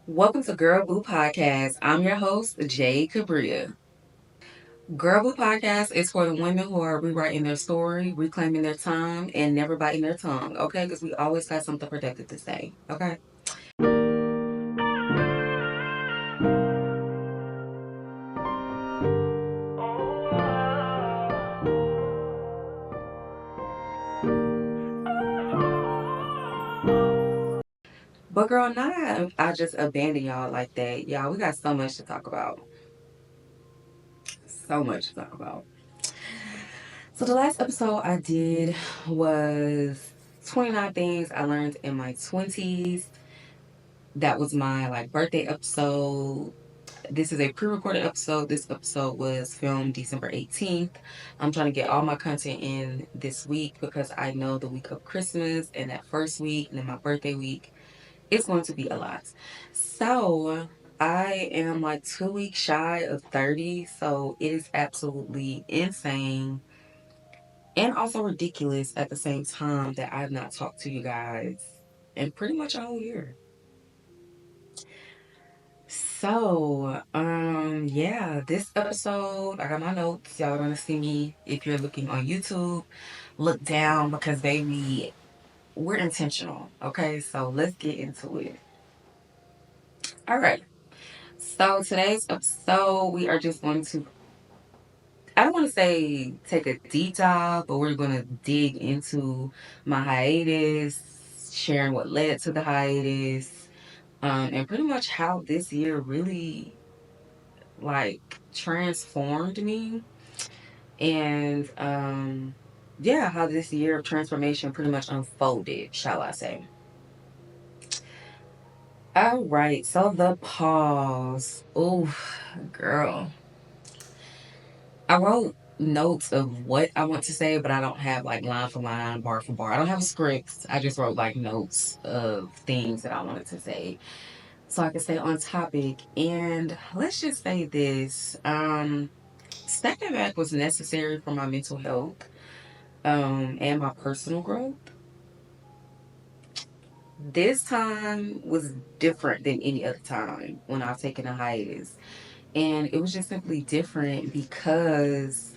Welcome to Girrrrrl Podcast. I'm your host, Jay Cabria. Girrrrl Podcast is for the women who are rewriting their story, reclaiming their time, and never biting their tongue, okay? Because we always got something productive to say, okay? But girl, not I just abandon y'all like that. Y'all, we got so much to talk about. So much to talk about. So the last episode I did was 29 things I learned in my 20s. That was my birthday episode. This is a pre-recorded episode. This episode was filmed December 18th. I'm trying to get all my content in this week because I know the week of Christmas and that first week and then my birthday week, it's going to be a lot. So I am 2 weeks shy of 30. So it is absolutely insane and also ridiculous at the same time that I've not talked to you guys in pretty much a whole year. So, yeah, this episode, I got my notes. Y'all are gonna see me if you're looking on YouTube. Look down because baby, we're intentional. Okay, so let's get into it. All right. So today's episode, we are just going to, I don't want to say take a deep dive, but we're gonna dig into my hiatus, sharing what led to the hiatus, and pretty much how this year really transformed me and yeah, how this year of transformation pretty much unfolded, shall I say. All right, so the pause. Oh, girl. I wrote notes of what I want to say, but I don't have line for line, bar for bar. I don't have scripts. I just wrote notes of things that I wanted to say so I could stay on topic. And let's just say this. Stepping back was necessary for my mental health and my personal growth. This time was different than any other time when I've taken a hiatus. And it was just simply different because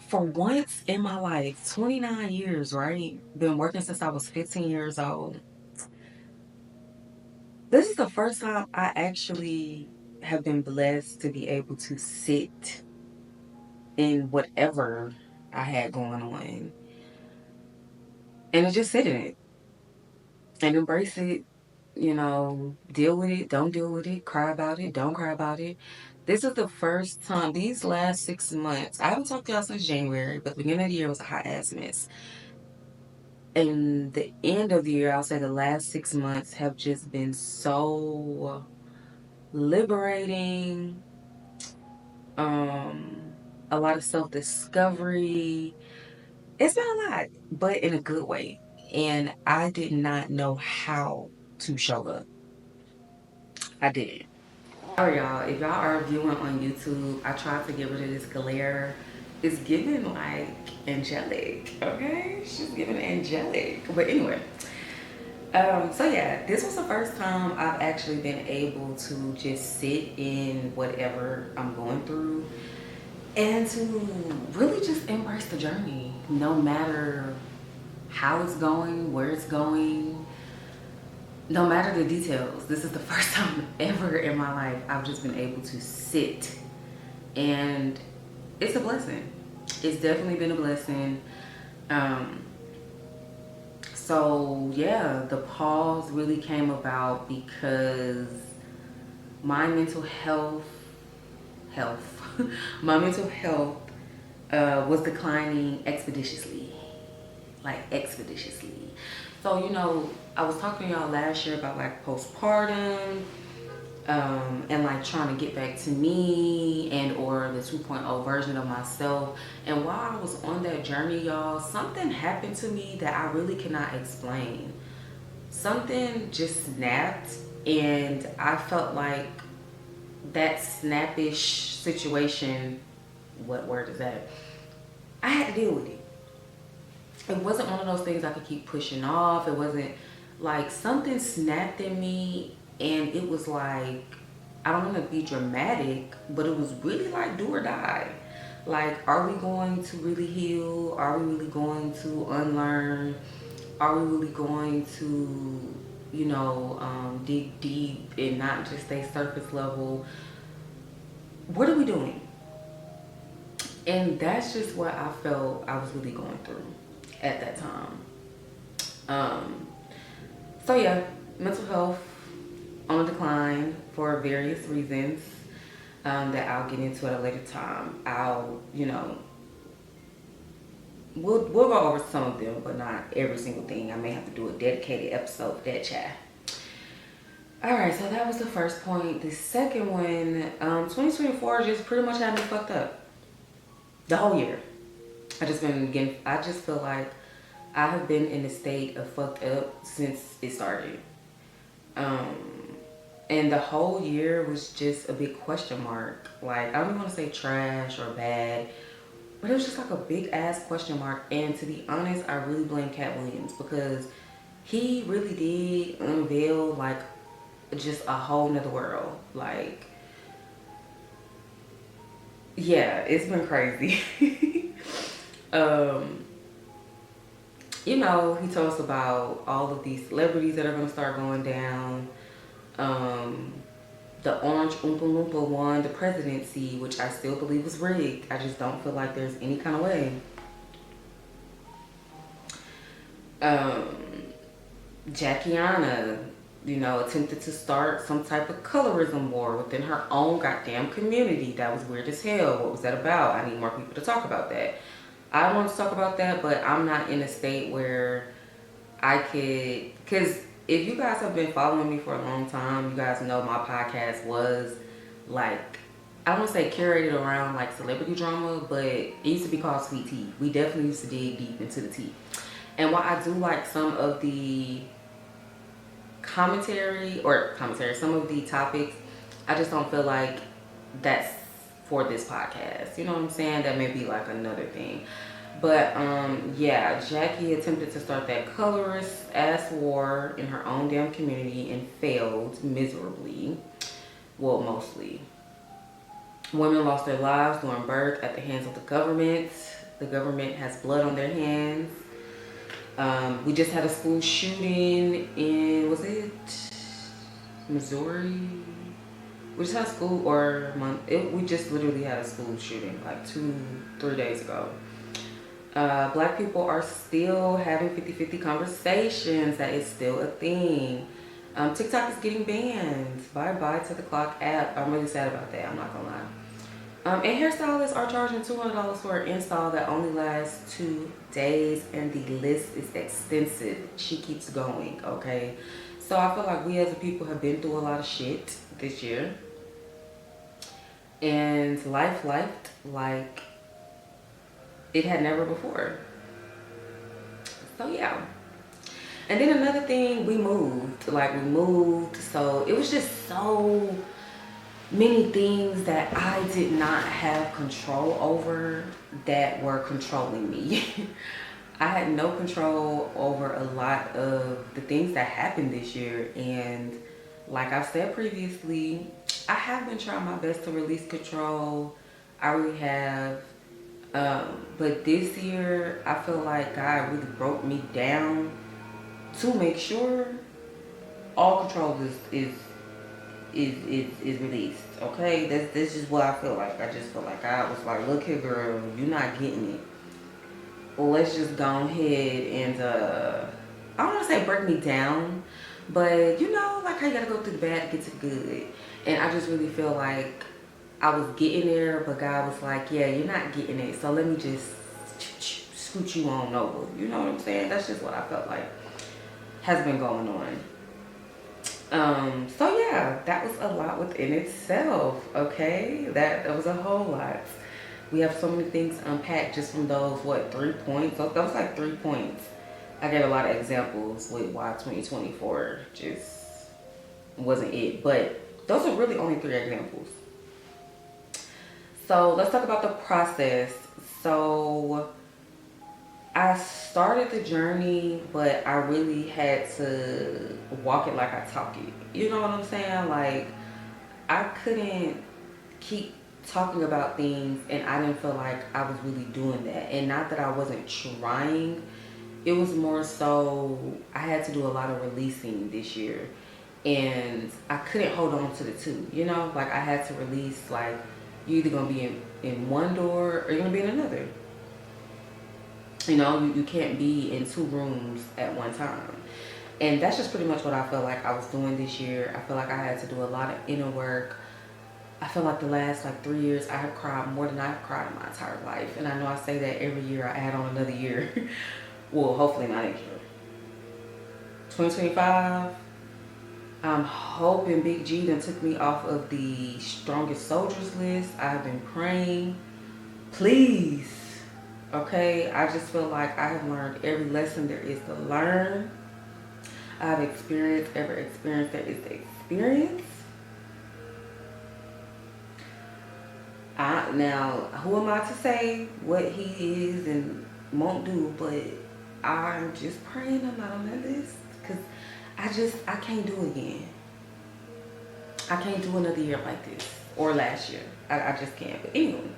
for once in my life, 29 years, right? Been working since I was 15 years old. This is the first time I actually have been blessed to be able to sit in whatever I had going on and just sit in it and embrace it, deal with it, don't deal with it, cry about it, don't cry about it. This is the first time, these last 6 months, I haven't talked to y'all since January, but the beginning of the year was a hot ass mess. And the end of the year, I'll say the last 6 months have just been so liberating. Um, a lot of self discovery. It's been a lot, but in a good way. And I did not know how to show up. I did. Sorry, y'all. If y'all are viewing on YouTube, I tried to get rid of this glare. It's giving angelic, okay? She's giving angelic. But anyway, so yeah, this was the first time I've actually been able to just sit in whatever I'm going through and to really just embrace the journey, no matter how it's going, where it's going, no matter the details. This is the first time ever in my life I've just been able to sit, and it's a blessing. It's definitely been a blessing. Um, so yeah, the pause really came about because my mental health, my mental health was declining expeditiously, expeditiously. So I was talking to y'all last year about postpartum, and trying to get back to me and or the 2.0 version of myself. And while I was on that journey, y'all, something happened to me that I really cannot explain. Something just snapped, and I felt like that snappish situation, what word is that? I had to deal with it. It wasn't one of those things I could keep pushing off. It wasn't Like something snapped in me, and it was like, I don't want to be dramatic, but it was really like do or die. Like, are we going to really heal? Are we really going to unlearn? Are we really going to, dig deep and not just stay surface level? What are we doing? And that's just what I felt I was really going through at that time. Um, so yeah, mental health on the decline for various reasons that I'll get into at a later time. We'll go over some of them, but not every single thing. I may have to do a dedicated episode for that chat. All right, so that was the first point. The second one, 2024 just pretty much had me fucked up the whole year. I just feel like I have been in a state of fucked up since it started. Um, and the whole year was just a big question mark. Like, I don't even want to say trash or bad, but it was just like a big ass question mark. And to be honest, I really blame Cat Williams because he really did unveil like just a whole nother world. Like, yeah, it's been crazy. um, he told us about all of these celebrities that are going to start going down. Um, the Orange Oompa Loompa won the presidency, which I still believe was rigged. I just don't feel like there's any kind of way. Jackiana, attempted to start some type of colorism war within her own goddamn community. That was weird as hell. What was that about? I need more people to talk about that. I want to talk about that, but I'm not in a state where I could, because if you guys have been following me for a long time, you guys know my podcast was like, I don't want to say curated around like celebrity drama, but it used to be called Sweet Tea. We definitely used to dig deep into the tea. And while I do like some of the some of the topics, I just don't feel like that's for this podcast. You know what I'm saying? That may be like another thing. But yeah, Jackie attempted to start that colorist ass war in her own damn community and failed miserably. Well, mostly. Women lost their lives during birth at the hands of the government. The government has blood on their hands. We just had a school shooting in, was it Missouri? We just had a school, we just literally had a school shooting like 2-3 days ago. Black people are still having 50-50 conversations. That is still a thing. TikTok is getting banned. Bye-bye to the Clock app. I'm really sad about that. I'm not gonna lie. And hairstylists are charging $200 for an install that only lasts 2 days, and the list is extensive. She keeps going, okay? So I feel like we as a people have been through a lot of shit this year. And life like it had never before. So yeah. And then another thing, we moved. So it was just so many things that I did not have control over that were controlling me. I had no control over a lot of the things that happened this year. And like I've said previously, I have been trying my best to release control. I really have. But this year, I feel like God really broke me down to make sure all control is released. Okay, that's just what I feel like. I just feel like I was like, look here, girl, you're not getting it. Well, let's just go ahead and I don't want to say break me down, but like how you gotta go through the bad to get to the good. And I just really feel like I was getting there, but God was like, yeah, you're not getting it, so let me just scoot you on over. You know what I'm saying? That's just what I felt like has been going on. So yeah, that was a lot within itself, okay? That was a whole lot. We have so many things unpacked just from those, 3 points? That was like 3 points. I gave a lot of examples with why 2024 just wasn't it, but those are really only 3 examples. So let's talk about the process. So I started the journey, but I really had to walk it like I talk it. You know what I'm saying? Like, I couldn't keep talking about things and I didn't feel like I was really doing that. And not that I wasn't trying, it was more so I had to do a lot of releasing this year. And I couldn't hold on to the two, you know? Like, I had to release, like, you're either gonna be in one door or you're gonna be in another. You know, you can't be in two rooms at one time. And that's just pretty much what I felt like I was doing this year. I feel like I had to do a lot of inner work. I feel like the last like 3 years I have cried more than I've cried in my entire life. And I know I say that every year I add on another year. Well, hopefully not next year. 2025, I'm hoping Big G done took me off of the strongest soldiers list. I've been praying. Please. Okay, I just feel like I have learned every lesson there is to learn. I've experienced every experience there is to experience. Now, who am I to say what he is and won't do? But I'm just praying I'm not on that list because I can't do it again. I can't do another year like this or last year. I just can't. But anyway,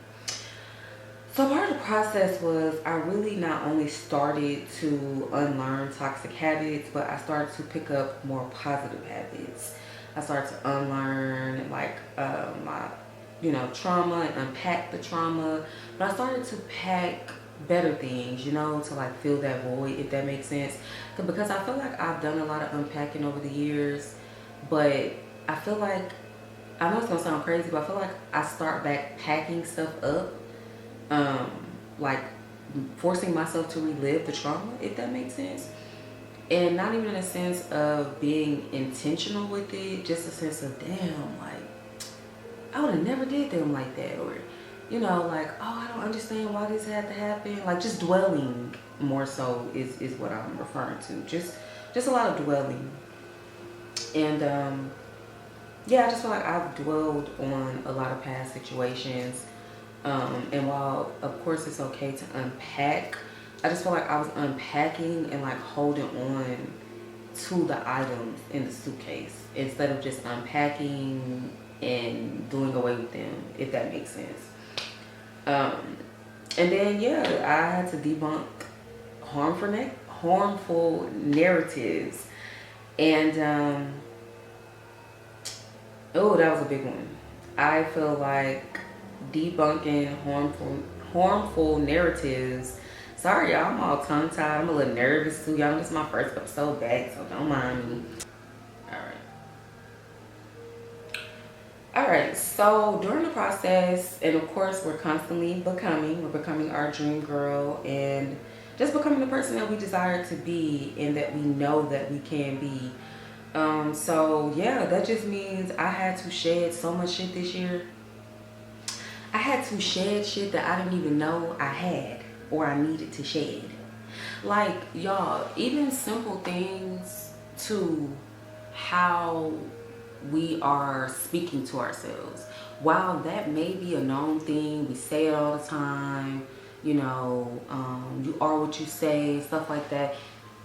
so part of the process was I really not only started to unlearn toxic habits, but I started to pick up more positive habits. I started to unlearn like my, trauma and unpack the trauma. But I started to pack better things, to like fill that void, if that makes sense. Because I feel like I've done a lot of unpacking over the years, but I feel like, I know it's gonna sound crazy, but I feel like I start back packing stuff up, um, like forcing myself to relive the trauma, if that makes sense. And not even in a sense of being intentional with it, just a sense of damn, like I would have never did them like that, or like, oh, I don't understand why this had to happen. Like just dwelling more so is what I'm referring to. Just a lot of dwelling. And yeah, I just feel like I've dwelled on a lot of past situations. And while of course it's okay to unpack, I just feel like I was unpacking and like holding on to the items in the suitcase instead of just unpacking and doing away with them, if that makes sense. Um, and then yeah, I had to debunk harmful narratives, and oh, that was a big one. I feel like debunking harmful narratives. Sorry, y'all, I'm all tongue tied. I'm a little nervous too, y'all. This is my first episode back, so don't mind me. All right. All right, so during the process, and of course, we're becoming our dream girl and just becoming the person that we desire to be and that we know that we can be. So yeah, that just means I had to shed so much shit this year. I had to shed shit that I didn't even know I had or I needed to shed. Like, y'all, even simple things to how we are speaking to ourselves. While that may be a known thing, we say it all the time, you are what you say, stuff like that.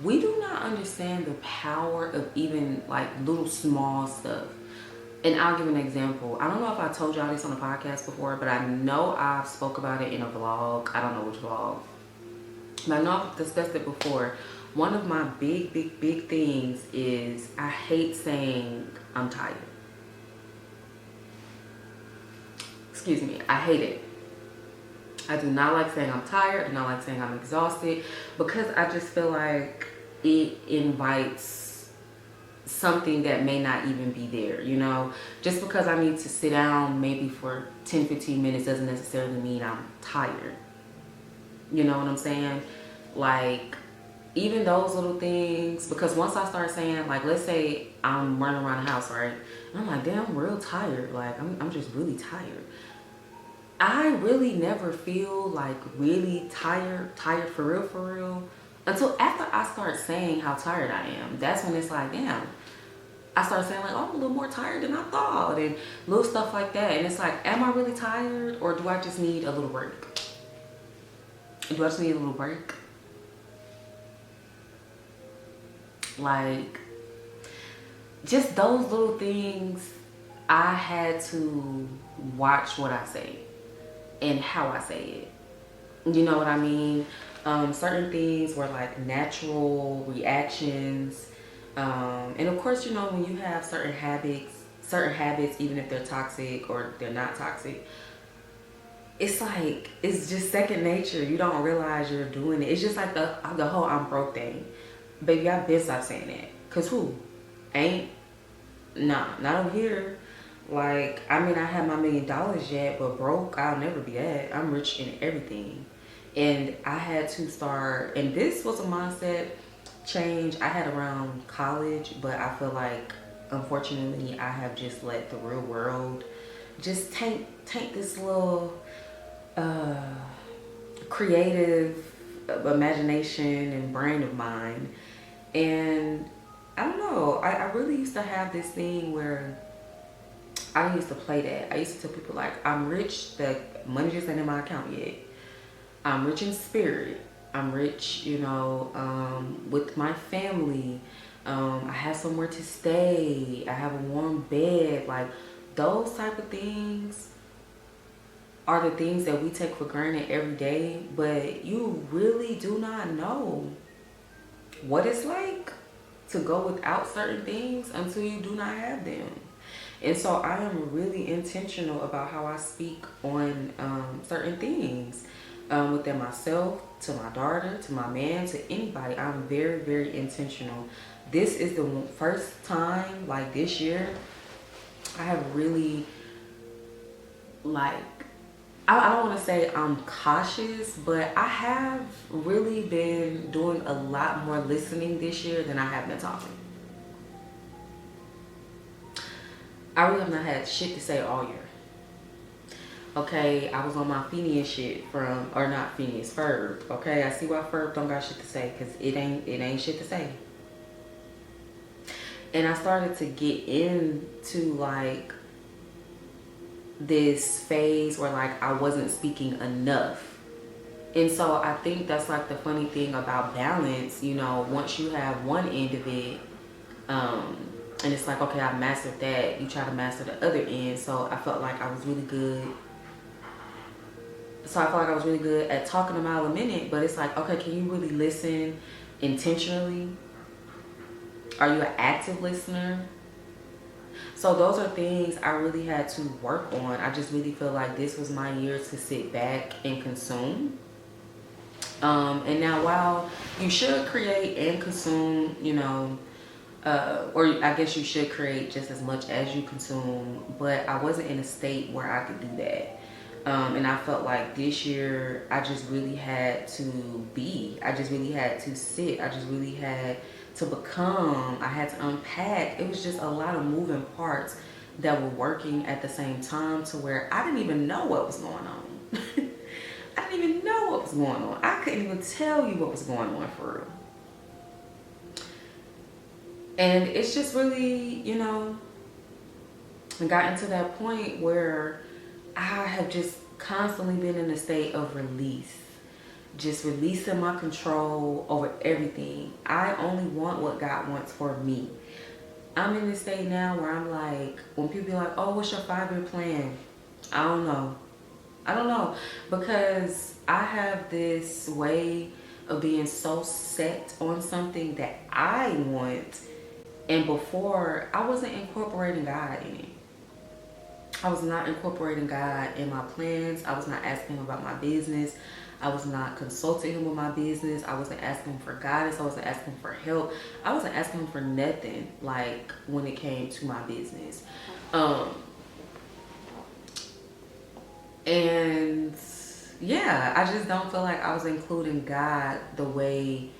We do not understand the power of even like little small stuff. And I'll give an example. I don't know if I told y'all this on a podcast before, but I know I've spoke about it in a vlog. I don't know which vlog. But I know I've discussed it before. One of my big things is I hate saying I'm tired. Excuse me, I hate it. I do not like saying I'm tired. I do not like saying I'm exhausted because I just feel like it invites something that may not even be there, Just because I need to sit down maybe for 10, 15 minutes doesn't necessarily mean I'm tired. You know what I'm saying? Like, even those little things, because once I start saying, like, let's say I'm running around the house, right? And I'm like, damn, I'm real tired. Like, I'm just really tired. I really never feel like really tired for real, until after I start saying how tired I am. That's when it's like, damn. I start saying like, oh, I'm a little more tired than I thought, and little stuff like that. And it's like, am I really tired, or do I just need a little break? Do I just need a little break? Like, just those little things, I had to watch what I say and how I say it. You know what I mean? Certain things were like natural reactions. And of course, you know, when you have certain habits, even if they're toxic or they're not toxic, it's like, it's just second nature. You don't realize you're doing it. It's just like the whole I'm broke thing. Baby, I've been stopped saying that. Cause who? Ain't, nah, not over here. Like, I mean, I have my $1 million yet, but broke, I'll never be at. I'm rich in everything. And I had to start, and this was a mindset change I had around college, but I feel like, unfortunately, I have just let the real world just taint this little uh, creative imagination and brain of mine. And I don't know, I really used to have this thing where I used to play that. I used to tell people like, I'm rich, the money just ain't in my account yet. I'm rich in spirit. I'm rich, you know, with my family. I have somewhere to stay. I have a warm bed. Like, those type of things are the things that we take for granted every day, but you really do not know what it's like to go without certain things until you do not have them. And so I am really intentional about how I speak on certain things within myself, to my daughter, to my man, to anybody. I'm very, very intentional. This is the first time, like this year, I have really, like, I don't want to say I'm cautious, but I have really been doing a lot more listening this year than I have been talking. I really have not had shit to say all year. Okay, I was on my Phineas shit from, or not Phineas, Ferb. Okay, I see why Ferb don't got shit to say, cause it ain't shit to say. And I started to get into like this phase where like I wasn't speaking enough. And so I think that's like the funny thing about balance, you know, once you have one end of it, and it's like, okay, I mastered that, you try to master the other end. So I felt like I was really good. So I felt like I was really good at talking a mile a minute, but it's like, okay, can you really listen intentionally? Are you an active listener? So those are things I really had to work on. I just really feel like this was my year to sit back and consume. And now, while you should create and consume, you know, or I guess you should create just as much as you consume, but I wasn't in a state where I could do that. And I felt like this year I just really had to be. I just really had to sit. I just really had to become. I had to unpack. It was just a lot of moving parts that were working at the same time to where I didn't even know what was going on. I didn't even know what was going on. I couldn't even tell you what was going on for real. And it's just really, you know, I got into that point where I have just constantly been in a state of release. Just releasing my control over everything. I only want what God wants for me. I'm in this state now where I'm like, when people be like, oh, what's your 5-year plan? I don't know. I don't know. Because I have this way of being so set on something that I want. And before, I wasn't incorporating God in it. I was not incorporating God in my plans. I was not asking him about my business. I was not consulting him with my business. I wasn't asking him for guidance. I wasn't asking him for help. I wasn't asking him for nothing, like, when it came to my business. And yeah, I just don't feel like I was including God the way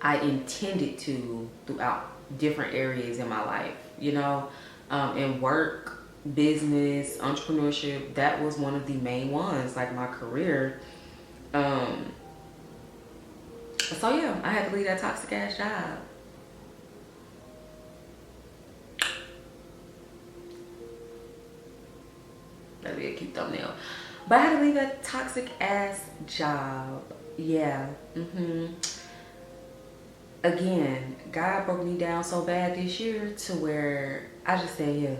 I intended to throughout different areas in my life, you know, in work, business, entrepreneurship. That was one of the main ones, like my career. So yeah, I had to leave that toxic ass job. That'd be a cute thumbnail. But I had to leave that toxic ass job. Yeah. Again, God broke me down so bad this year to where I just said, yeah,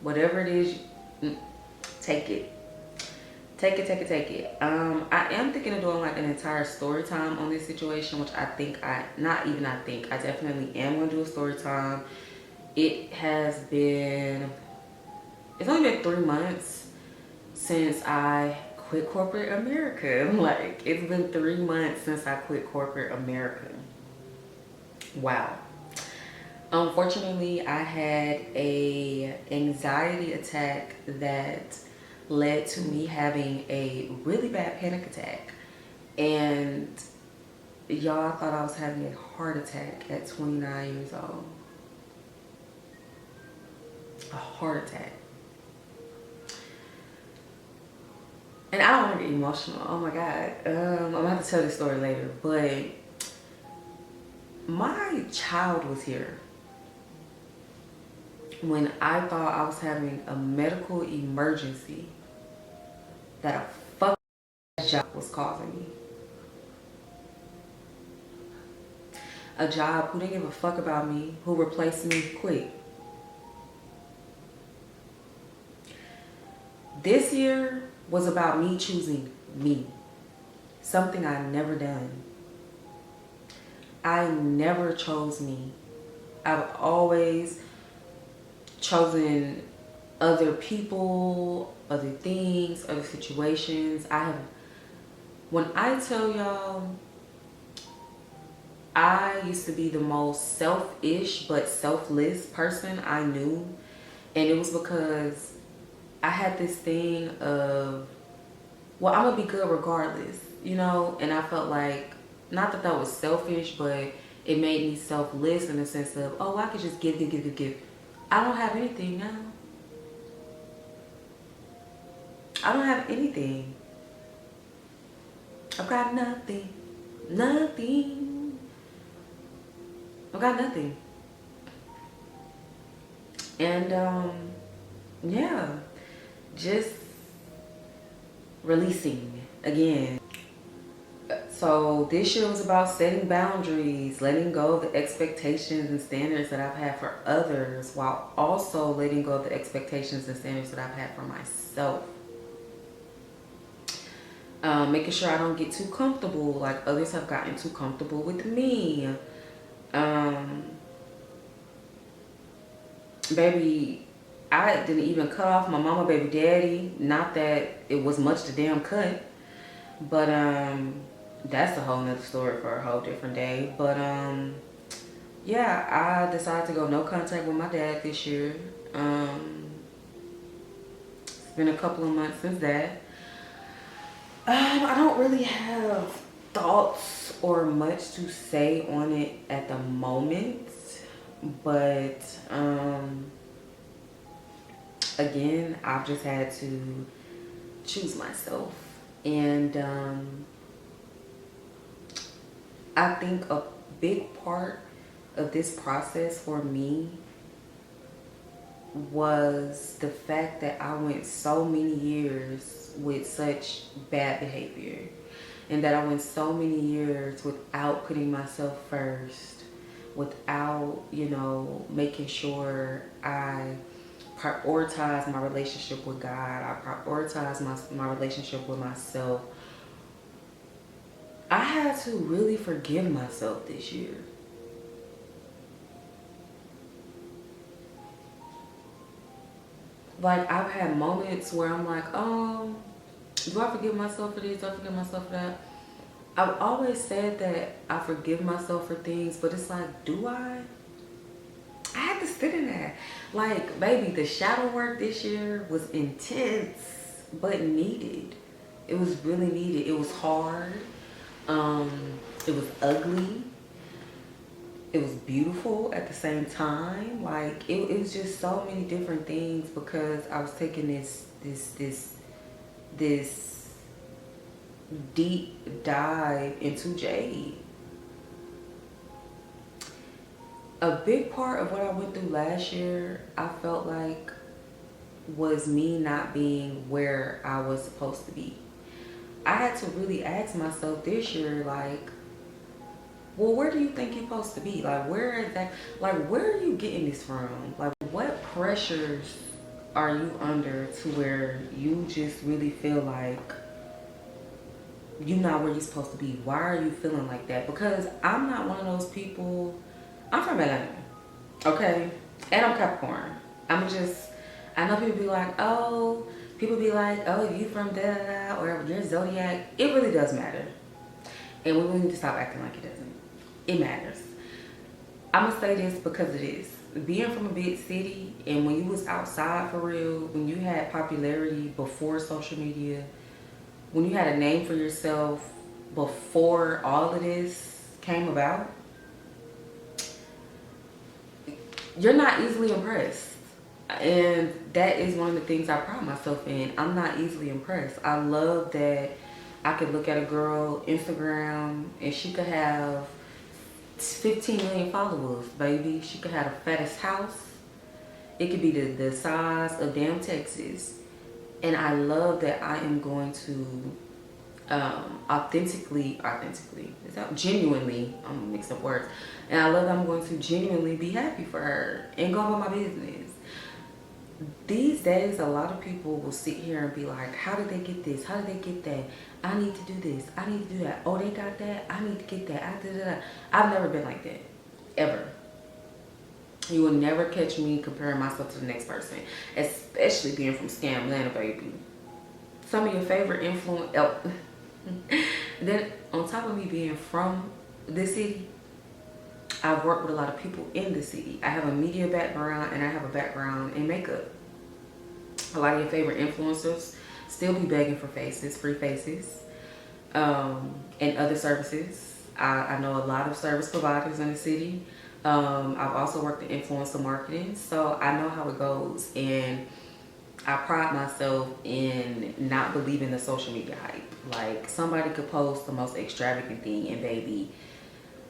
whatever it is, take it. Take it, take it, take it. I am thinking of doing like an entire story time on this situation, which I think not even I think, I definitely am going to do a story time. It has been, it's only been 3 months since I quit corporate America. Like, it's been 3 months since I quit corporate America. Wow. Unfortunately, I had a anxiety attack that led to me having a really bad panic attack. And y'all, thought I was having a heart attack at 29 years old. A heart attack. And I don't want to get emotional. Oh my God. I'm going to have to tell this story later. But my child was here when I thought I was having a medical emergency that a fucking job was causing me. A job who didn't give a fuck about me, who replaced me quick. This year was about me choosing me. Something I never done. I never chose me. I've always chosen other people, other things, other situations. When I tell y'all, I used to be the most selfish but selfless person I knew. And it was because I had this thing of, well, I'm gonna be good regardless, you know? And I felt like, not that that was selfish, but it made me selfless in the sense of, oh, I could just give. I don't have anything now. I don't have anything. I've got nothing. Nothing. I've got nothing. And, yeah. Just releasing again. So this year was about setting boundaries, letting go of the expectations and standards that I've had for others, while also letting go of the expectations and standards that I've had for myself. Making sure I don't get too comfortable like others have gotten too comfortable with me. Baby, I didn't even cut off my mama baby daddy. Not that it was much to damn cut, but that's a whole nother story for a whole different day. But yeah, I decided to go no contact with my dad this year. It's been a couple of months since that. I don't really have thoughts or much to say on it at the moment, but again, I've just had to choose myself. And I think a big part of this process for me was the fact that I went so many years with such bad behavior, and that I went so many years without putting myself first, without, you know, making sure I prioritize my relationship with God, I prioritize my relationship with myself. I had to really forgive myself this year. Like, I've had moments where I'm like, do I forgive myself for this? Do I forgive myself for that? I've always said that I forgive myself for things, but it's like, do I? I had to sit in that. Like, baby, the shadow work this year was intense, but needed. It was really needed. It was hard. It was ugly. It was beautiful at the same time. Like, it was just so many different things, because I was taking this deep dive into Jade. A big part of what I went through last year, I felt like, was me not being where I was supposed to be. I had to really ask myself this year, like, Well, where do you think you're supposed to be? Like, where is that? Like, where are you getting this from? Like, what pressures are you under to where you just really feel like you're not where you're supposed to be? Why are you feeling like that? Because I'm not one of those people. I'm from Atlanta, okay? And I'm Capricorn. I'm just, I know people be like, oh, people be like, oh, you from da da da, or your zodiac. It really does matter. And we really need to stop acting like it doesn't. It matters. I'm gonna say this because it is. Being from a big city, and when you was outside for real, when you had popularity before social media, when you had a name for yourself before all of this came about, you're not easily impressed. And that is one of the things I pride myself in. I'm not easily impressed. I love that I could look at a girl Instagram and she could have 15 million followers, baby. She could have the fattest house. It could be the size of damn Texas. And I love that I am going to authentically, is that genuinely, I'm gonna mix up words. And I love that I'm going to genuinely be happy for her and go about my business. These days, a lot of people will sit here and be like, how did they get this? How did they get that? I need to do this. I need to do that. Oh, they got that? I need to get that. I did that. I've never been like that. Ever. You will never catch me comparing myself to the next person. Especially being from Scam Atlanta, baby. Some of your favorite influence. Oh. Then, on top of me being from this city, I've worked with a lot of people in the city. I have a media background and I have a background in makeup. A lot of your favorite influencers still be begging for faces, free faces, and other services. I know a lot of service providers in the city. I've also worked in influencer marketing, so I know how it goes. And I pride myself in not believing the social media hype. Like, somebody could post the most extravagant thing and baby,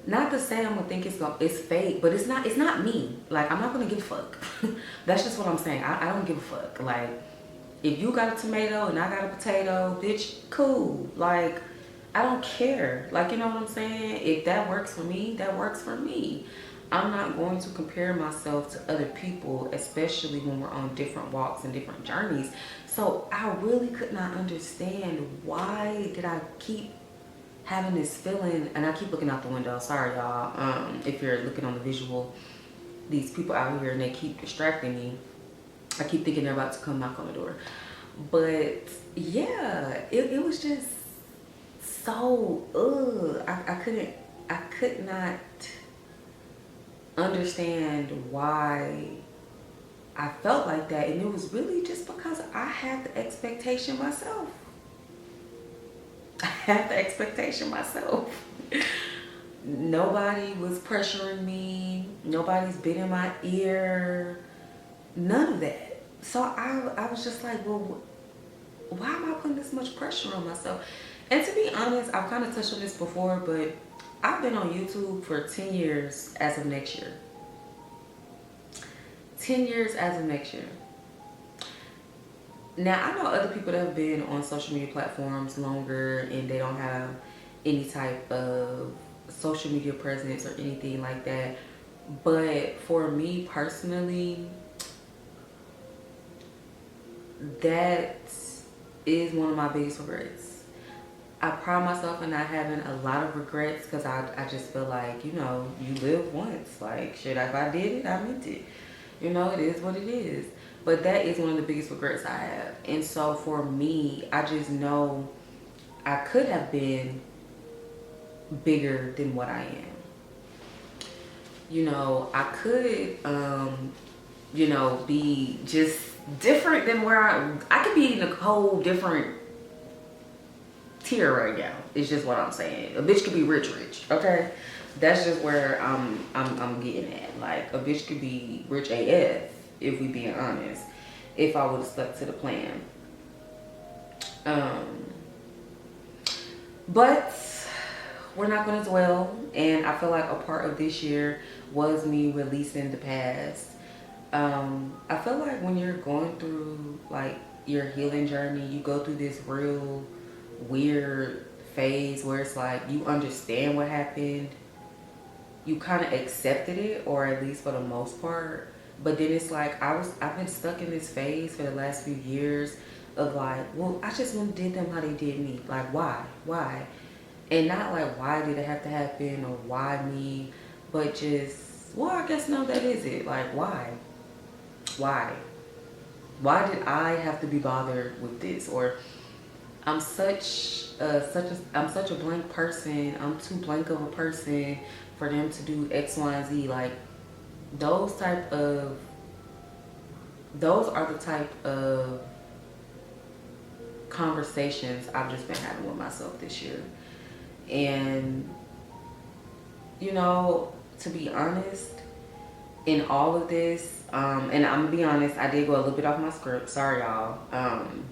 not to say I'm gonna think it's fake, but it's not me. Like, I'm not gonna give a fuck. That's just what I'm saying. I don't give a fuck. Like, if you got a tomato and I got a potato, bitch, cool. Like, I don't care. Like, you know what I'm saying? If that works for me, that works for me. I'm not going to compare myself to other people, especially when we're on different walks and different journeys. So I really could not understand, why did I keep having this feeling, and I keep looking out the window. Sorry, y'all. If you're looking on the visual, these people out here and they keep distracting me. I keep thinking they're about to come knock on the door. But yeah, it was just so I could not understand why I felt like that, and it was really just because I had the expectation myself. I had the expectation myself. Nobody was pressuring me. Nobody's been in my ear. None of that. So I was just like, well, why am I putting this much pressure on myself? And to be honest, I've kind of touched on this before, but I've been on YouTube for 10 years as of next year. 10 years as of next year. Now, I know other people that have been on social media platforms longer and they don't have any type of social media presence or anything like that. But for me personally, that is one of my biggest regrets. I pride myself in not having a lot of regrets because I just feel like, you know, you live once. Like, shit, if I did it, I meant it. You know, it is what it is. But that is one of the biggest regrets I have. And so for me, I just know I could have been bigger than what I am. You know, I could, you know, be just different than where I could be in a whole different tier right now. It's just what I'm saying. A bitch could be rich, okay? That's just where I'm getting at. Like, a bitch could be rich AF, if we being honest, if I would have stuck to the plan. But we're not going to dwell, and I feel like a part of this year was me releasing the past. I feel like when you're going through like your healing journey, you go through this real weird phase where it's like you understand what happened, you kind of accepted it, or at least for the most part. But then it's like I've been stuck in this phase for the last few years of like, well, I just wouldn't did them how they did me. Like, why, and not like why did it have to happen or why me, but just, well, I guess no, that is it. Like, why, why did I have to be bothered with this? Or I'm I'm such a blank person. I'm too blank of a person for them to do X, Y, and Z. Like, those type of those are the type of conversations I've just been having with myself this year. And you know, to be honest, in all of this, and I'm gonna be honest, I did go a little bit off my script. Sorry, y'all.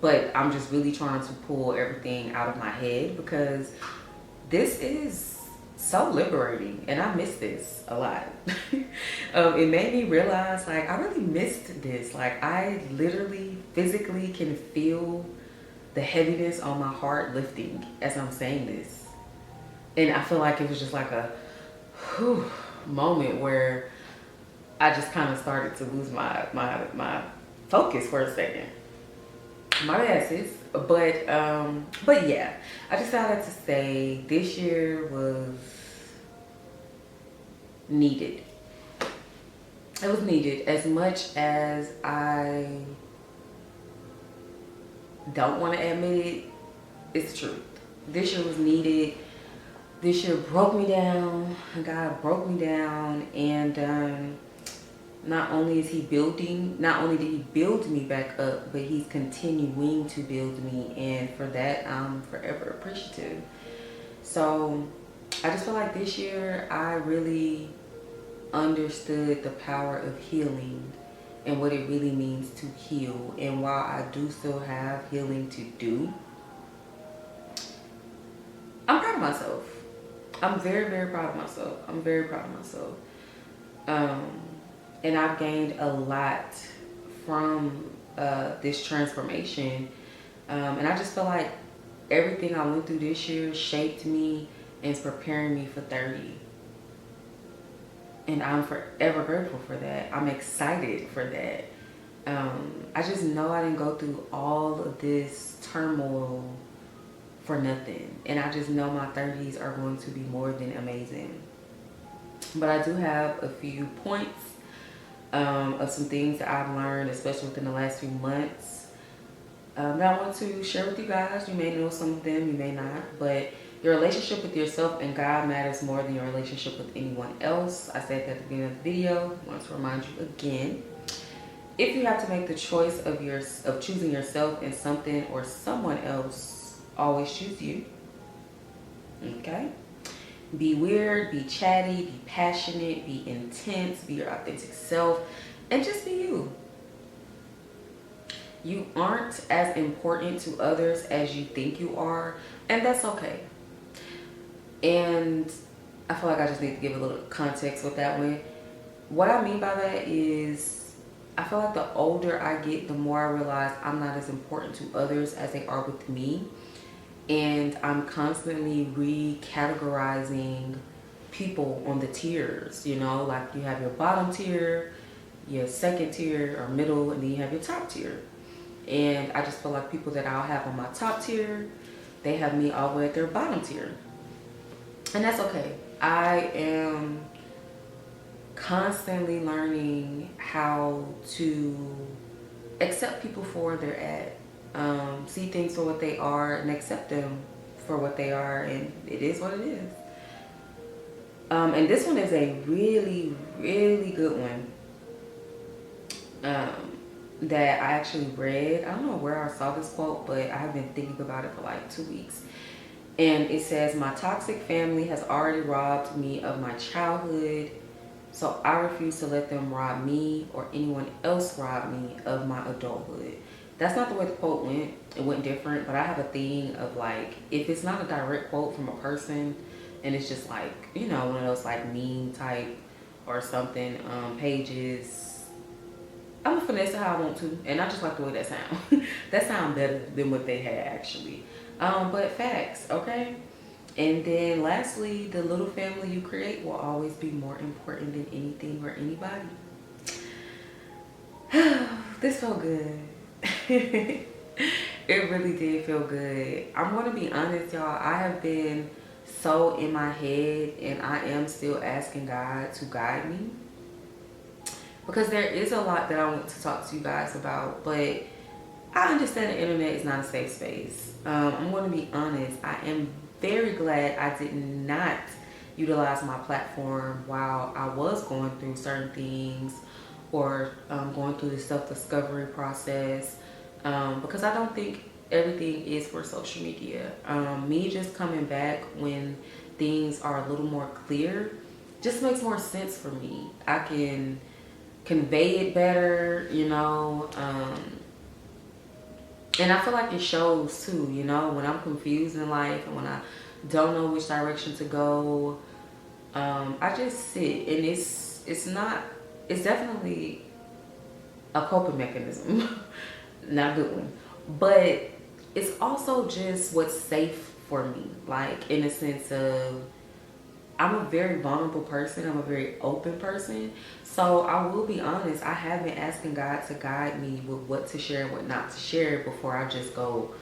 But I'm just really trying to pull everything out of my head because this is so liberating, and I miss this a lot. It made me realize, like, I really missed this. Like, I literally, physically can feel the heaviness on my heart lifting as I'm saying this, and I feel like it was just like a whew, moment where I just kind of started to lose my focus for a second. My bad, sis. But yeah, I just had to say this year was needed. It was needed as much as I don't want to admit it. It's the truth. This year was needed. This year broke me down. God broke me down, and not only not only did he build me back up, but he's continuing to build me, and for that I'm forever appreciative. So I just feel like this year I really understood the power of healing and what it really means to heal. And while I do still have healing to do, I'm proud of myself. I'm very, very proud of myself. I'm very proud of myself. And I've gained a lot from this transformation. And I just feel like everything I went through this year shaped me and is preparing me for 30. And I'm forever grateful for that. I'm excited for that. I just know I didn't go through all of this turmoil for nothing. And I just know my 30s are going to be more than amazing. But I do have a few points of some things that I've learned, especially within the last few months, that I want to share with you guys. You may know some of them, you may not, but your relationship with yourself and God matters more than your relationship with anyone else. I said that at the beginning of the video. I want to remind you again. If you have to make the choice of choosing yourself and something or someone else, always choose you. Okay? Be weird, be chatty, be passionate, be intense, be your authentic self, and just be you. You aren't as important to others as you think you are, and that's okay. And I feel like I just need to give a little context with that one. What I mean by that is, I feel like the older I get, the more I realize I'm not as important to others as they are with me. And I'm constantly recategorizing people on the tiers, you know, like you have your bottom tier, your second tier or middle, and then you have your top tier. And I just feel like people that I'll have on my top tier, they have me all the way at their bottom tier. And that's okay. I am constantly learning how to accept people for where they're at. See things for what they are and accept them for what they are, and it is what it is. And this one is a really, really good one that I actually read. I don't know where I saw this quote, but I have been thinking about it for like 2 weeks. And it says, "My toxic family has already robbed me of my childhood, so I refuse to let them rob me or anyone else rob me of my adulthood." That's not the way the quote went. It went different, but I have a thing of like, if it's not a direct quote from a person and it's just like, you know, one of those like meme type or something pages, I'm gonna finesse it how I want to, and I just like the way that sounds. That sounds better than what they had actually. But facts, okay? And then lastly, the little family you create will always be more important than anything or anybody. This felt good. It really did feel good. I'm going to be honest, y'all. I have been so in my head, and I am still asking God to guide me, because there is a lot that I want to talk to you guys about, but I understand the internet is not a safe space. I'm going to be honest. I am very glad I did not utilize my platform while I was going through certain things, or going through the self-discovery process, because I don't think everything is for social media. Me just coming back when things are a little more clear just makes more sense for me. I can convey it better, and I feel like it shows too, when I'm confused in life and when I don't know which direction to go. I just sit, and it's definitely a coping mechanism. Not a good one. But it's also just what's safe for me. Like, in the sense of, I'm a very vulnerable person. I'm a very open person. So I will be honest, I have been asking God to guide me with what to share and what not to share before I just go,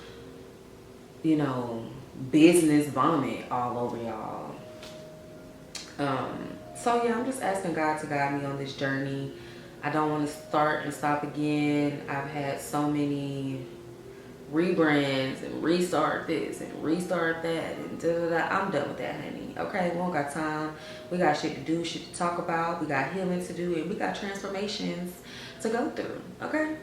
you know, business vomit all over y'all. So yeah, I'm just asking God to guide me on this journey. I don't want to start and stop again. I've had so many rebrands and restart this and restart that and da da da. I'm done with that, honey. Okay, we don't got time. We got shit to do, shit to talk about. We got healing to do, and we got transformations to go through. Okay.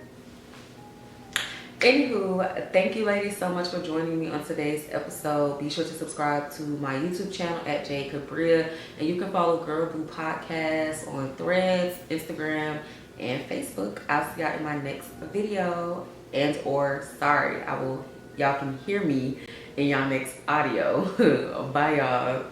Anywho, thank you ladies so much for joining me on today's episode. Be sure to subscribe to my YouTube channel at Girrrrrl, and you can follow Girrrrrl Podcast on Threads, Instagram, and Facebook. I'll see y'all in my next video, and or sorry, y'all can hear me in y'all next audio. Bye y'all.